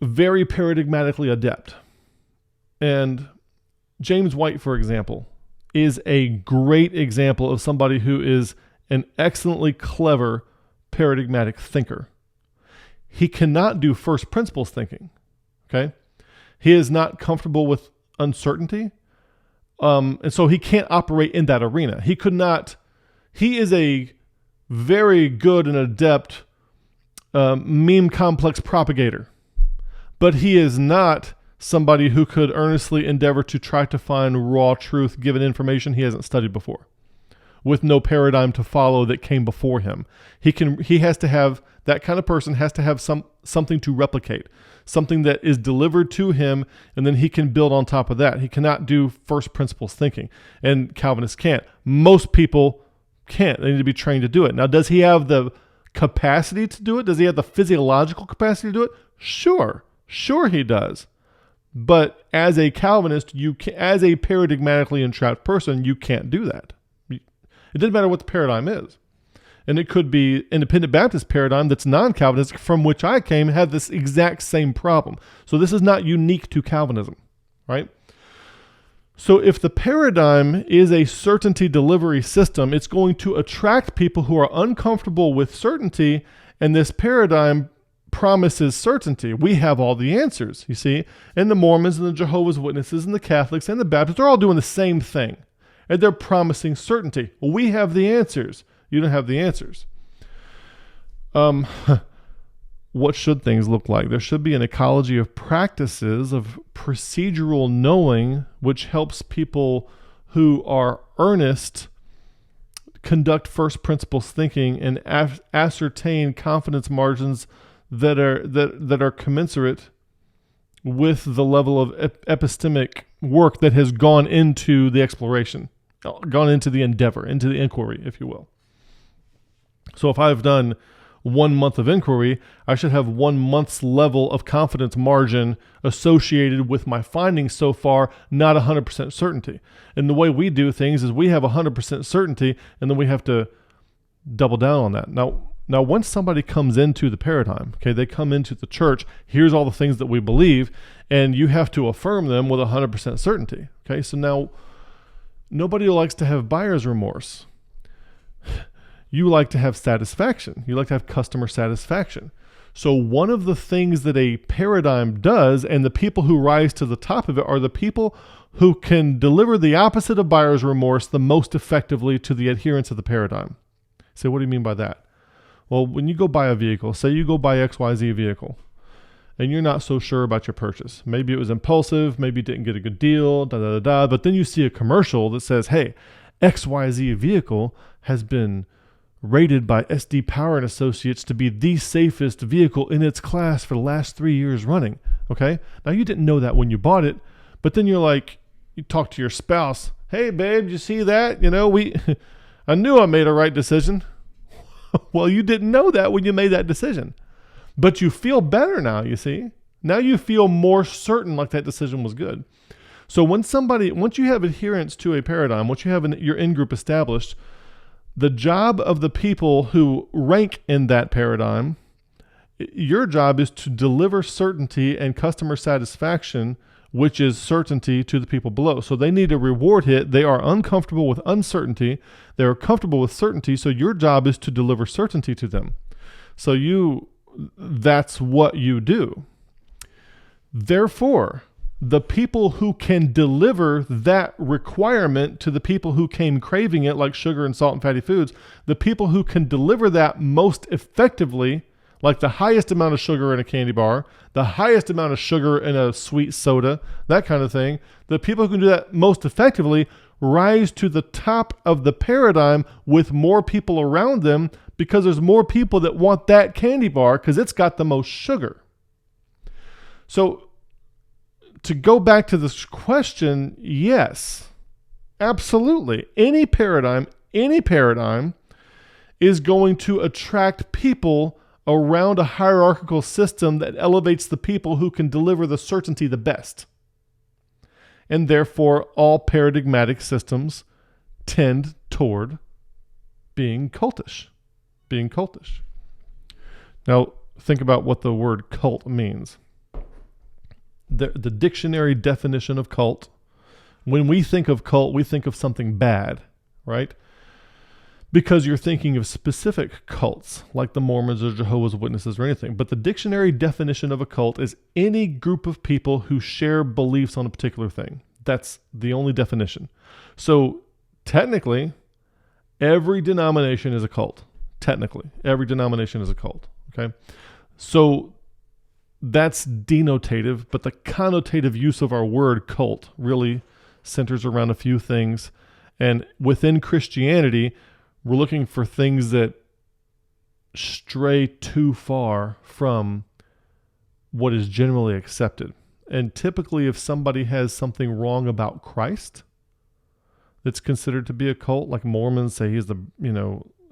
very paradigmatically adept. And James White, for example, is a great example of somebody who is an excellently clever paradigmatic thinker. He cannot do first principles thinking, okay? He is not comfortable with uncertainty, and so he can't operate in that arena. He is a very good and adept meme complex propagator, but he is not somebody who could earnestly endeavor to try to find raw truth given information he hasn't studied before, with no paradigm to follow that came before him. That kind of person has to have something to replicate, something that is delivered to him, and then he can build on top of that. He cannot do first principles thinking, and Calvinists can't. Most people can't. They need to be trained to do it. Now, does he have the capacity to do it? Does he have the physiological capacity to do it? Sure he does. But as a Calvinist, as a paradigmatically entrapped person, you can't do that. It doesn't matter what the paradigm is. And it could be independent Baptist paradigm that's non-Calvinist, from which I came, had this exact same problem. So this is not unique to Calvinism, right? So if the paradigm is a certainty delivery system, it's going to attract people who are uncomfortable with certainty, and this paradigm promises certainty. We have all the answers, you see. And the Mormons and the Jehovah's Witnesses and the Catholics and the Baptists, they're all doing the same thing. And they're promising certainty. Well, we have the answers. You don't have the answers. What should things look like? There should be an ecology of practices of procedural knowing, which helps people who are earnest conduct first principles thinking and ascertain confidence margins that are commensurate with the level of epistemic work that has gone into the exploration, gone into the endeavor, into the inquiry, if you will. So if I've done 1 month of inquiry, I should have 1 month's level of confidence margin associated with my findings so far, not 100% certainty. And the way we do things is we have 100% certainty, and then we have to double down on that. Now, once somebody comes into the paradigm, okay, they come into the church, here's all the things that we believe, and you have to affirm them with 100% certainty. Okay, so now nobody likes to have buyer's remorse. You like to have satisfaction. You like to have customer satisfaction. So one of the things that a paradigm does, and the people who rise to the top of it, are the people who can deliver the opposite of buyer's remorse the most effectively to the adherents of the paradigm. So what do you mean by that? Well, when you go buy a vehicle, say you go buy XYZ vehicle, and you're not so sure about your purchase. Maybe it was impulsive, maybe you didn't get a good deal, but then you see a commercial that says, hey, XYZ vehicle has been rated by SD Power and Associates to be the safest vehicle in its class for the last 3 years running. Okay? Now, you didn't know that when you bought it, but then you're like, you talk to your spouse, hey, babe, did you see that? I knew I made a right decision. Well, you didn't know that when you made that decision. But you feel better now, you see. Now you feel more certain like that decision was good. So once you have adherence to a paradigm, once you have your in-group established, the job of the people who rank in that paradigm, your job is to deliver certainty and customer satisfaction, which is certainty, to the people below. So they need a reward hit. They are uncomfortable with uncertainty. They are comfortable with certainty. So your job is to deliver certainty to them. So that's what you do. Therefore, the people who can deliver that requirement to the people who came craving it, like sugar and salt and fatty foods, the people who can deliver that most effectively, like the highest amount of sugar in a candy bar, the highest amount of sugar in a sweet soda, that kind of thing. The people who can do that most effectively rise to the top of the paradigm with more people around them because there's more people that want that candy bar because it's got the most sugar. So to go back to this question, yes, absolutely. Any paradigm is going to attract people around a hierarchical system that elevates the people who can deliver the certainty the best. And therefore, all paradigmatic systems tend toward being cultish. Now, think about what the word cult means. The dictionary definition of cult, when we think of cult, we think of something bad, right? Because you're thinking of specific cults, like the Mormons or Jehovah's Witnesses or anything. But the dictionary definition of a cult is any group of people who share beliefs on a particular thing. That's the only definition. So technically, every denomination is a cult. Technically, every denomination is a cult. Okay? So that's denotative, but the connotative use of our word cult really centers around a few things. And within Christianity, we're looking for things that stray too far from what is generally accepted. And typically, if somebody has something wrong about Christ, that's considered to be a cult. Like Mormons say he's a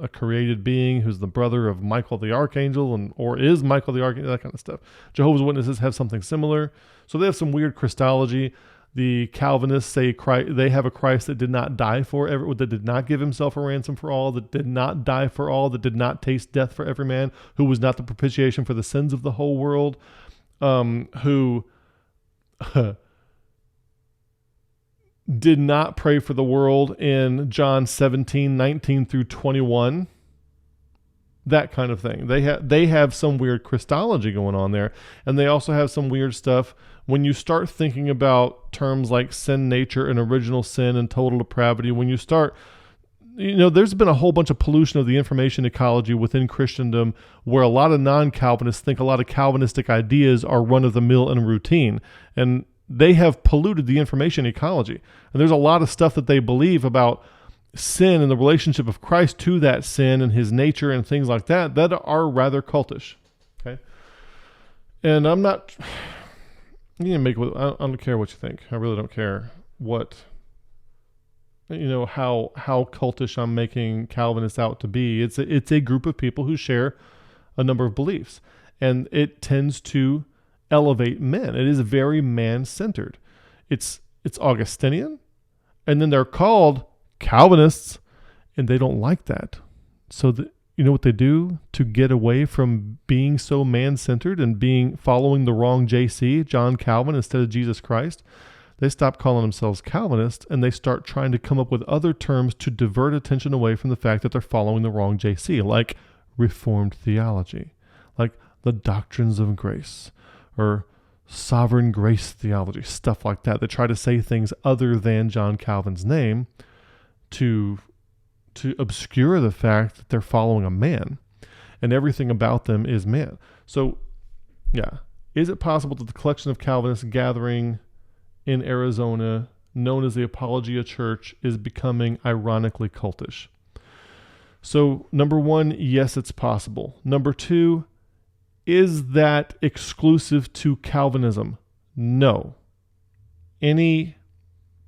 created being who's the brother of Michael the Archangel, or is Michael the Archangel, that kind of stuff. Jehovah's Witnesses have something similar. So they have some weird Christology. The Calvinists say they have a Christ that did not die for everyone, that did not give himself a ransom for all, that did not die for all, that did not taste death for every man, who was not the propitiation for the sins of the whole world, who did not pray for the world in John 17:19 through 21. That kind of thing. They have some weird Christology going on there. And they also have some weird stuff when you start thinking about terms like sin nature and original sin and total depravity. When you start, there's been a whole bunch of pollution of the information ecology within Christendom where a lot of non-Calvinists think a lot of Calvinistic ideas are run-of-the-mill and routine. And they have polluted the information ecology. And there's a lot of stuff that they believe about sin and the relationship of Christ to that sin and his nature and things like that are rather cultish. Okay. And I'm not, I don't care what you think. I really don't care how cultish I'm making Calvinists out to be. It's a group of people who share a number of beliefs, and it tends to elevate men. It is very man-centered. It's Augustinian, and then they're called Calvinists, and they don't like that. So you know what they do to get away from being so man-centered and following the wrong JC, John Calvin, instead of Jesus Christ? They stop calling themselves Calvinists, and they start trying to come up with other terms to divert attention away from the fact that they're following the wrong JC, like Reformed theology, like the doctrines of grace, or sovereign grace theology, stuff like that. They try to say things other than John Calvin's name to obscure the fact that they're following a man, and everything about them is man. So, yeah, is it possible that the collection of Calvinists gathering in Arizona, known as the Apologia Church, is becoming ironically cultish? So, number one, yes, it's possible. Number two, is that exclusive to Calvinism? No. Any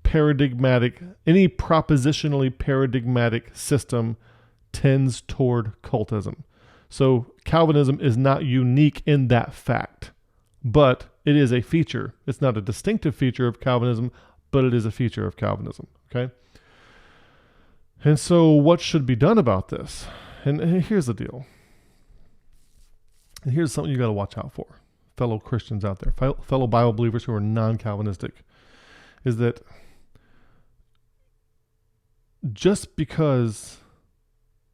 propositionally paradigmatic system tends toward cultism. So Calvinism is not unique in that fact, but it is a feature. It's not a distinctive feature of Calvinism, but it is a feature of Calvinism. Okay. And so what should be done about this? And here's the deal. And here's something you got to watch out for, fellow Christians out there, fellow Bible believers who are non-Calvinistic, is that just because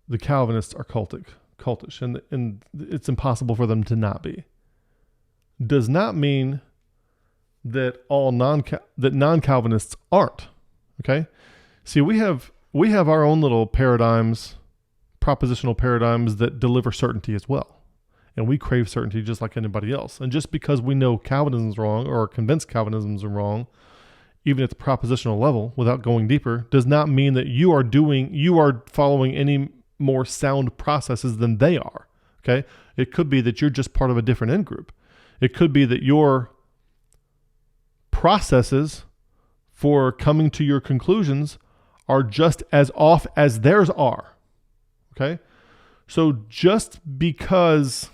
the Calvinists are cultish, and it's impossible for them to not be, does not mean that non-Calvinists aren't. Okay? See, we have our own little paradigms, propositional paradigms that deliver certainty as well. And we crave certainty just like anybody else. And just because we know Calvinism's wrong or are convinced Calvinism's wrong, even at the propositional level, without going deeper, does not mean that you are following any more sound processes than they are. Okay? It could be that you're just part of a different in group. It could be that your processes for coming to your conclusions are just as off as theirs are. Okay? So just because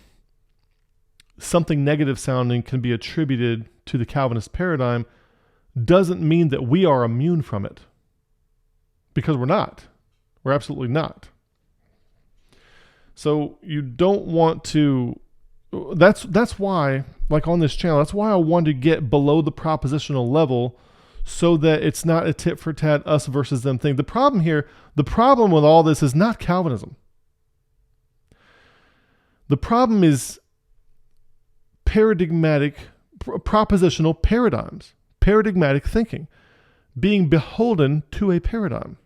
something negative sounding can be attributed to the Calvinist paradigm doesn't mean that we are immune from it. Because we're not. We're absolutely not. So you don't want to, that's why, like on this channel, that's why I wanted to get below the propositional level so that it's not a tit for tat, us versus them thing. The problem with all this is not Calvinism. The problem is propositional paradigms, paradigmatic thinking, being beholden to a paradigm.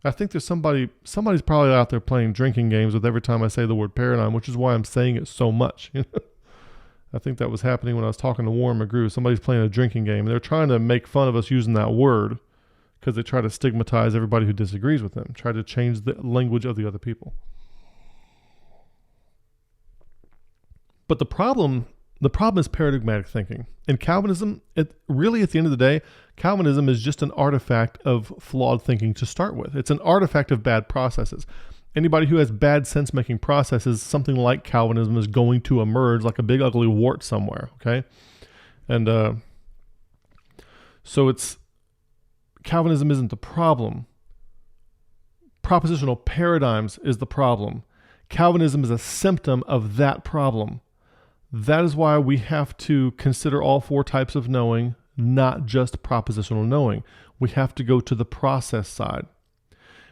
I think there's somebody's probably out there playing drinking games with every time I say the word paradigm, which is why I'm saying it so much. I think that was happening when I was talking to Warren McGrew. Somebody's playing a drinking game, and they're trying to make fun of us using that word because they try to stigmatize everybody who disagrees with them, try to change the language of the other people. But the problem is paradigmatic thinking. And Calvinism, really at the end of the day, Calvinism is just an artifact of flawed thinking to start with. It's an artifact of bad processes. Anybody who has bad sense-making processes, something like Calvinism is going to emerge like a big ugly wart somewhere, okay? And so Calvinism isn't the problem. Propositional paradigms is the problem. Calvinism is a symptom of that problem. That is why we have to consider all four types of knowing, not just propositional knowing. We have to go to the process side.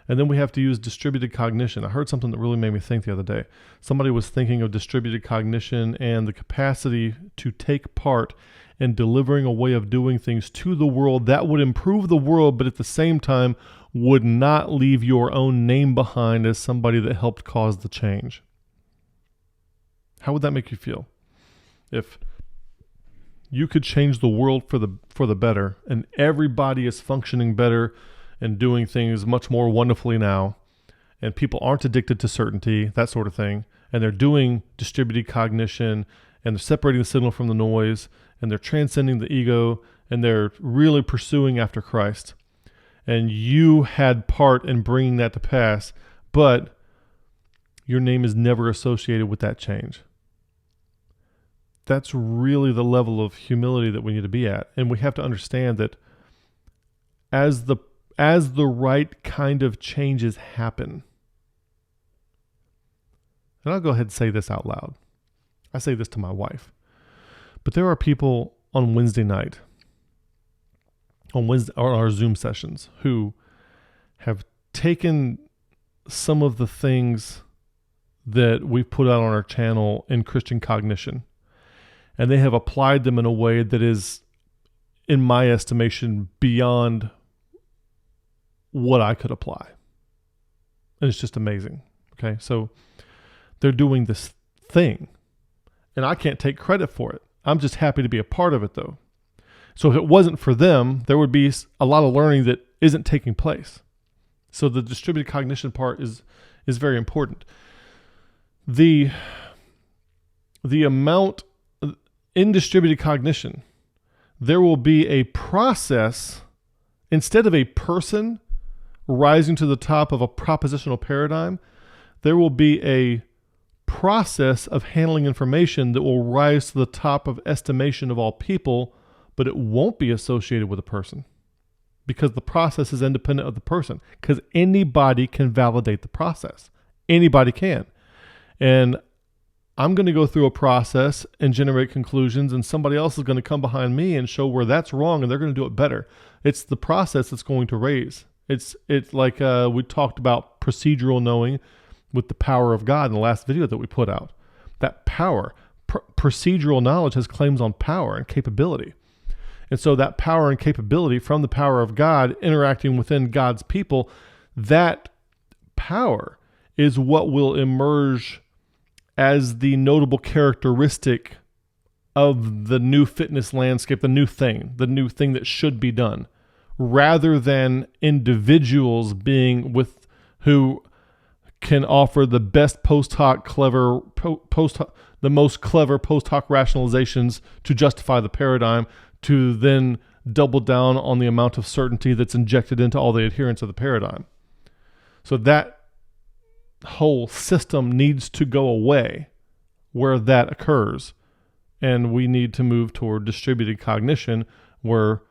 And then we have to use distributed cognition. I heard something that really made me think the other day. Somebody was thinking of distributed cognition and the capacity to take part in delivering a way of doing things to the world that would improve the world, but at the same time would not leave your own name behind as somebody that helped cause the change. How would that make you feel? If you could change the world for the better and everybody is functioning better and doing things much more wonderfully now, and people aren't addicted to certainty, that sort of thing, and they're doing distributed cognition, and they're separating the signal from the noise, and they're transcending the ego, and they're really pursuing after Christ, and you had part in bringing that to pass, but your name is never associated with that change. That's really the level of humility that we need to be at. And we have to understand that as the right kind of changes happen, and I'll go ahead and say this out loud. I say this to my wife. But there are people on Wednesday night, on our Zoom sessions, who have taken some of the things that we've put out on our channel in Christian cognition, and they have applied them in a way that is, in my estimation, beyond what I could apply. And it's just amazing. Okay, so they're doing this thing, and I can't take credit for it. I'm just happy to be a part of it, though. So if it wasn't for them, there would be a lot of learning that isn't taking place. So the distributed cognition part is very important. The amount in distributed cognition, there will be a process instead of a person rising to the top of a propositional paradigm. There will be a process of handling information that will rise to the top of estimation of all people, but it won't be associated with a person because the process is independent of the person, because anybody can validate the process. Anybody can. And I'm going to go through a process and generate conclusions, and somebody else is going to come behind me and show where that's wrong, and they're going to do it better. It's the process that's going to raise. It's like we talked about procedural knowing with the power of God in the last video that we put out. That power, procedural knowledge has claims on power and capability. And so that power and capability from the power of God interacting within God's people, that power is what will emerge as the notable characteristic of the new fitness landscape, the new thing that should be done, rather than individuals being with who can offer the best the most clever post hoc rationalizations to justify the paradigm, to then double down on the amount of certainty that's injected into all the adherents of the paradigm. So that whole system needs to go away where that occurs. And we need to move toward distributed cognition where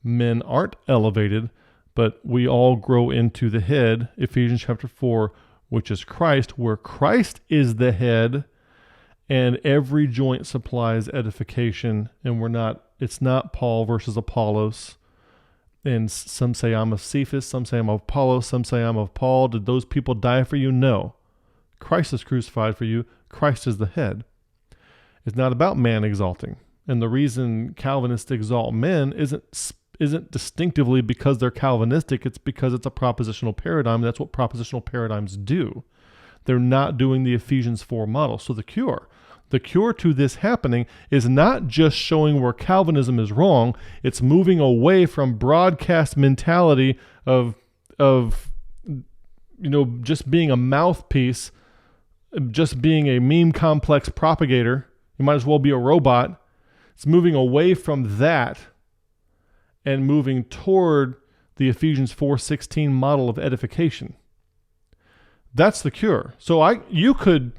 men aren't elevated, but we all grow into the head, Ephesians chapter 4, which is Christ, where Christ is the head, and every joint supplies edification. And it's not Paul versus Apollos. And some say I'm of Cephas, some say I'm of Apollos, some say I'm of Paul. Did those people die for you? No. Christ is crucified for you. Christ is the head. It's not about man exalting. And the reason Calvinists exalt men isn't distinctively because they're Calvinistic. It's because it's a propositional paradigm. That's what propositional paradigms do. They're not doing the Ephesians 4 model. So the cure to this happening is not just showing where Calvinism is wrong. It's moving away from broadcast mentality of just being a mouthpiece, just being a meme complex propagator. You might as well be a robot. It's moving away from that and moving toward the Ephesians 4:16 model of edification. That's the cure. So you could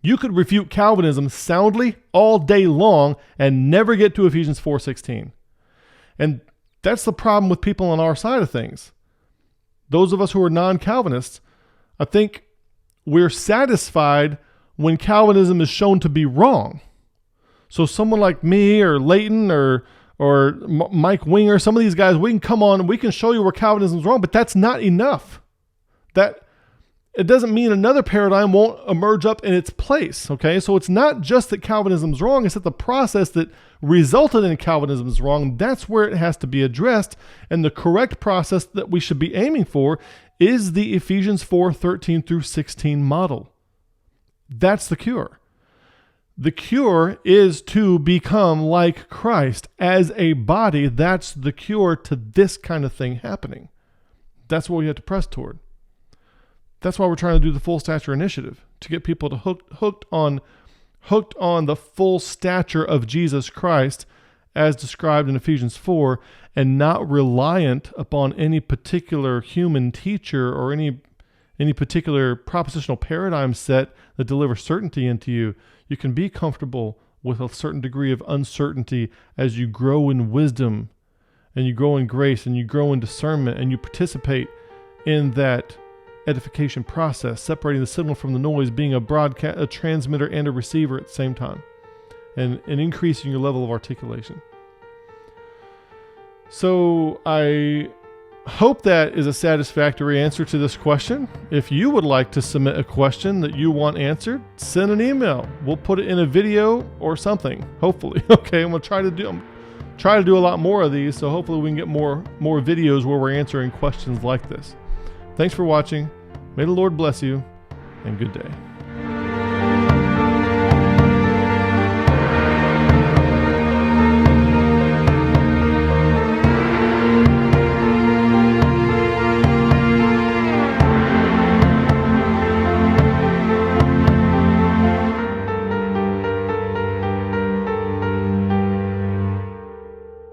refute Calvinism soundly all day long and never get to Ephesians 4:16. And that's the problem with people on our side of things. Those of us who are non-Calvinists, I think we're satisfied when Calvinism is shown to be wrong. So someone like me or Leighton or Mike Winger, some of these guys, we can come on and we can show you where Calvinism is wrong, but that's not enough. It doesn't mean another paradigm won't emerge up in its place, okay? So it's not just that Calvinism is wrong, it's that the process that resulted in Calvinism is wrong. That's where it has to be addressed, and the correct process that we should be aiming for is the Ephesians 4:13 through 16 model. That's the cure. The cure is to become like Christ as a body. That's the cure to this kind of thing happening. That's what we have to press toward. That's why we're trying to do the Full Stature Initiative, to get people to hooked on the full stature of Jesus Christ as described in Ephesians 4, and not reliant upon any particular human teacher or any particular propositional paradigm set that delivers certainty into you. You can be comfortable with a certain degree of uncertainty as you grow in wisdom and you grow in grace and you grow in discernment and you participate in that edification process, separating the signal from the noise, being a transmitter and a receiver at the same time, and increasing your level of articulation. So I hope that is a satisfactory answer to this question. If you would like to submit a question that you want answered, send an email. We'll put it in a video or something, hopefully. Okay, and we'll try to do a lot more of these, so hopefully we can get more videos where we're answering questions like this. Thanks for watching. May the Lord bless you, and good day.